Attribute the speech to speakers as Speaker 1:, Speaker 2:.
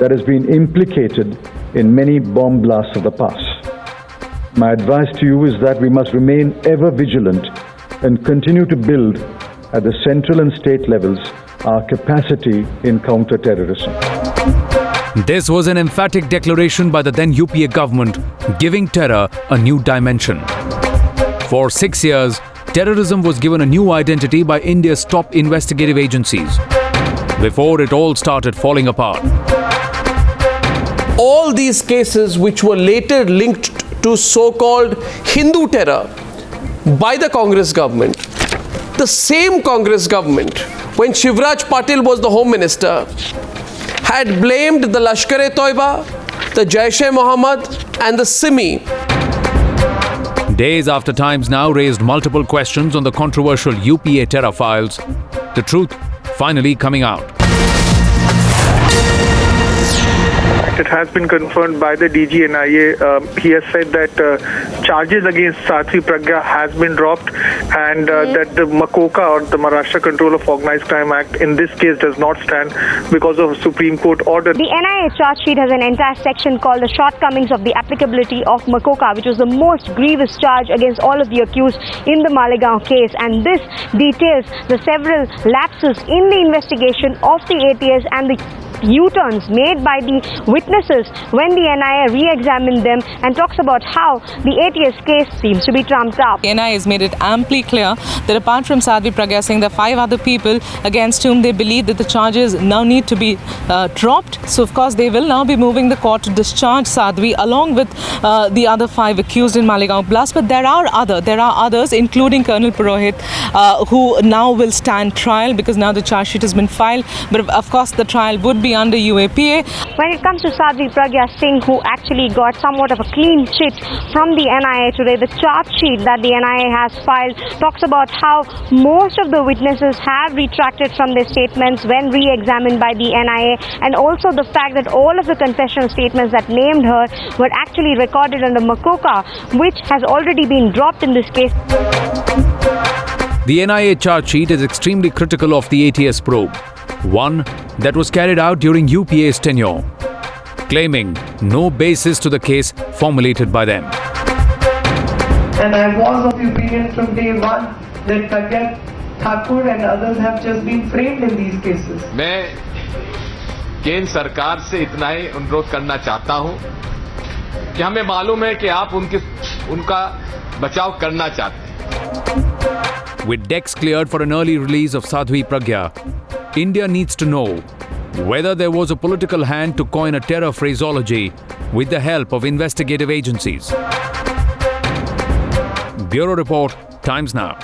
Speaker 1: that has been implicated in many bomb blasts of the past. My advice to you is that we must remain ever vigilant and continue to build at the central and state levels our capacity in counter-terrorism.
Speaker 2: This was an emphatic declaration by the then UPA government, giving terror a new dimension. For 6 years, terrorism was given a new identity by India's top investigative agencies, before it all started falling apart.
Speaker 3: All these cases which were later linked to so-called Hindu terror by the Congress government, the same Congress government, when Shivraj Patil was the Home Minister, had blamed the Lashkar-e-Toiba, the Jaish-e-Mohammed and the Simi.
Speaker 2: Days after Times Now raised multiple questions on the controversial UPA terror files, the truth finally coming out.
Speaker 4: It has been confirmed by the DG NIA. He has said that charges against Sadhvi Pragya has been dropped, and that the MCOCA, or the Maharashtra Control of Organized Crime Act, in this case does not stand because of a Supreme Court order.
Speaker 5: The NIA charge sheet has an entire section called the shortcomings of the applicability of MCOCA, which was the most grievous charge against all of the accused in the Malegaon case, and this details the several lapses in the investigation of the ATS and the U-turns made by the witnesses when the NIA re-examined them, and talks about how the ATS case seems to be trumped up.
Speaker 6: The NIA has made it amply clear that apart from Sadhvi Pragya Singh, there are 5 other people against whom they believe that the charges now need to be dropped. So of course they will now be moving the court to discharge Sadhvi along with the other 5 accused in Malegaon blast. But there are others, including Colonel Purohit, who now will stand trial because now the charge sheet has been filed. But of course the trial would be under UAPA.
Speaker 5: When it comes to Sadhvi Pragya Singh, who actually got somewhat of a clean sheet from the NIA today, the charge sheet that the NIA has filed talks about how most of the witnesses have retracted from their statements when re-examined by the NIA, and also the fact that all of the confessional statements that named her were actually recorded under MCOCA, which has already been dropped in this case.
Speaker 2: The NIA charge sheet is extremely critical of the ATS probe, one that was carried out during UPA's tenure, claiming no basis to the case formulated by them.
Speaker 7: And I was of the opinion from day one that Pragya Thakur and others have just been framed in these cases.
Speaker 8: मैं केंद्र सरकार से इतना ही अनुरोध करना चाहता हूं कि हमें मालूम है कि आप उनका बचाव करना चाहते हैं.
Speaker 2: With decks cleared for an early release of Sadhvi Pragya, India needs to know whether there was a political hand to coin a terror phraseology with the help of investigative agencies. Bureau Report, Times Now.